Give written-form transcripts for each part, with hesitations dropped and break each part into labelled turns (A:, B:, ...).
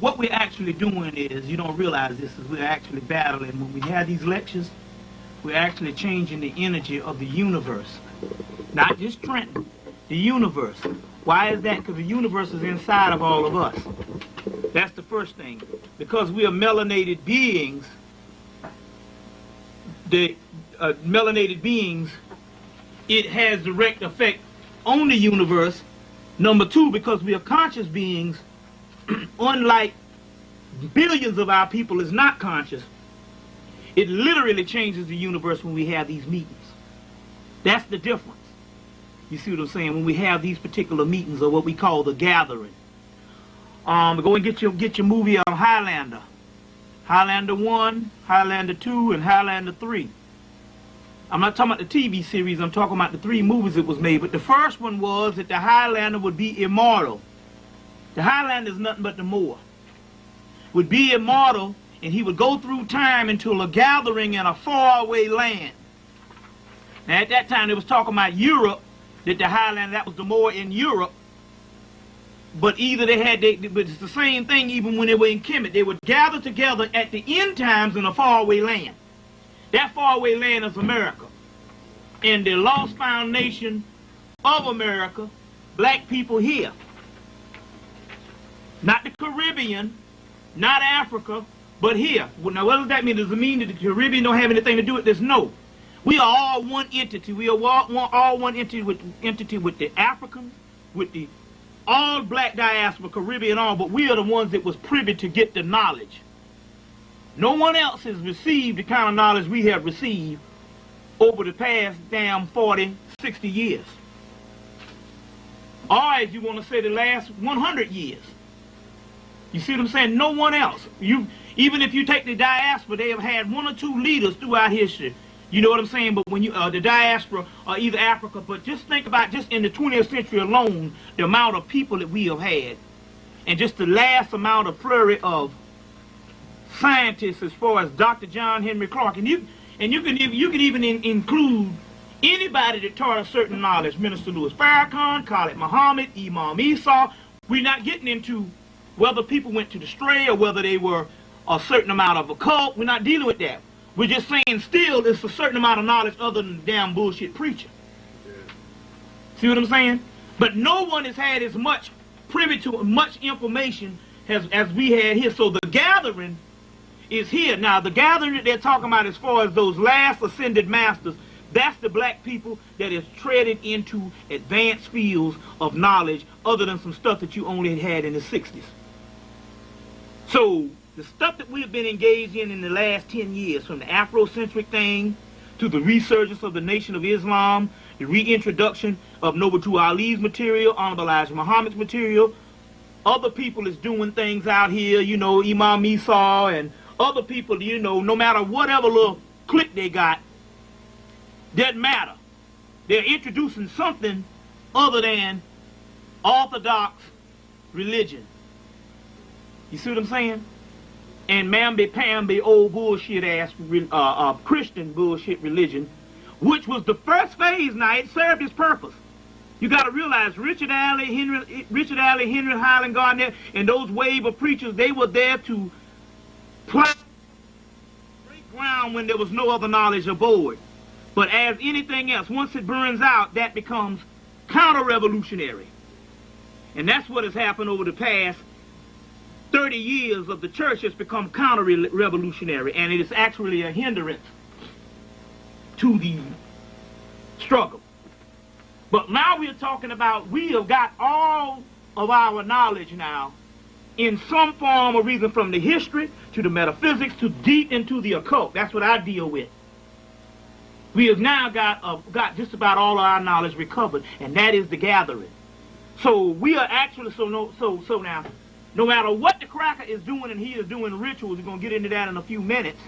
A: What we're actually doing is, you don't realize this, is we're actually battling. When we have these lectures, we're actually changing the energy of the universe. Not just Trenton, the universe. Why is that? Because the universe is inside of all of us. That's the first thing. Because we are melanated beings, the melanated beings, it has direct effect on the universe. Number two, because we are conscious beings, unlike billions of our people is not conscious, it literally changes the universe when we have these meetings. That's the difference. You see what I'm saying? When we have these particular meetings, or what we call the gathering. Go and get your movie on Highlander. Highlander 1, Highlander 2, and Highlander 3. I'm not talking about the TV series, I'm talking about the 3 movies that was made. But the first one was that the Highlander would be immortal. The Highlander is nothing but the Moor. Would be immortal, and he would go through time until a gathering in a faraway land. Now at that time they was talking about Europe, that the Highlander, that was the Moor in Europe. But either but it's the same thing even when they were in Kemet. They would gather together at the end times in a faraway land. That faraway land is America. And the lost foundation of America, black people here. Not the Caribbean, not Africa, but here. Well, now what does that mean? Does it mean that the Caribbean don't have anything to do with this? No. We are all one entity. We are all one entity with the Africans, with the all black diaspora, Caribbean, all, but we are the ones that was privy to get the knowledge. No one else has received the kind of knowledge we have received over the past damn 40, 60 years. Or as you want to say, the last 100 years. You see what I'm saying? No one else. Even if you take the diaspora, they have had 1 or 2 leaders throughout history. You know what I'm saying? But when you the diaspora or either Africa, but just think about just in the 20th century alone, the amount of people that we have had, and just the last amount of flurry of scientists as far as Dr. John Henry Clark, and you can even include anybody that taught a certain knowledge. Minister Louis Farrakhan, Khalid Muhammad, Imam Isa. We're not getting into whether people went to the stray or whether they were a certain amount of a cult. We're not dealing with that. We're just saying still it's a certain amount of knowledge other than the damn bullshit preacher. Yeah. See what I'm saying? But no one has had as much privy to much information as we had here. So the gathering is here. Now the gathering that they're talking about as far as those last ascended masters, that's the black people that is treaded into advanced fields of knowledge other than some stuff that you only had in the 60s. So the stuff that we have been engaged in the last 10 years, from the Afrocentric thing to the resurgence of the Nation of Islam, the reintroduction of Noble Ali's material, Honorable Elijah Muhammad's material, other people is doing things out here, you know, Imam Isa and other people, you know, no matter whatever little clique they got, doesn't matter. They're introducing something other than orthodox religion. You see what I'm saying? And mamby-pamby old bullshit ass Christian bullshit religion, which was the first phase. Now it served its purpose. You got to realize Richard Alley, Henry Highland Gardner, and those wave of preachers, they were there to break ground when there was no other knowledge aboard. But as anything else, once it burns out, that becomes counter-revolutionary. And that's what has happened over the past 30 years of the church. Has become counter-revolutionary, and it is actually a hindrance to the struggle. But now we're talking about, we have got all of our knowledge now in some form or reason, from the history to the metaphysics to deep into the occult. That's what I deal with. We have now got just about all of our knowledge recovered, and that is the gathering. So we are actually, so now, no matter what the cracker is doing, and he is doing rituals, we're going to get into that in a few minutes,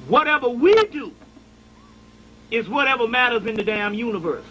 A: whatever we do is whatever matters in the damn universe.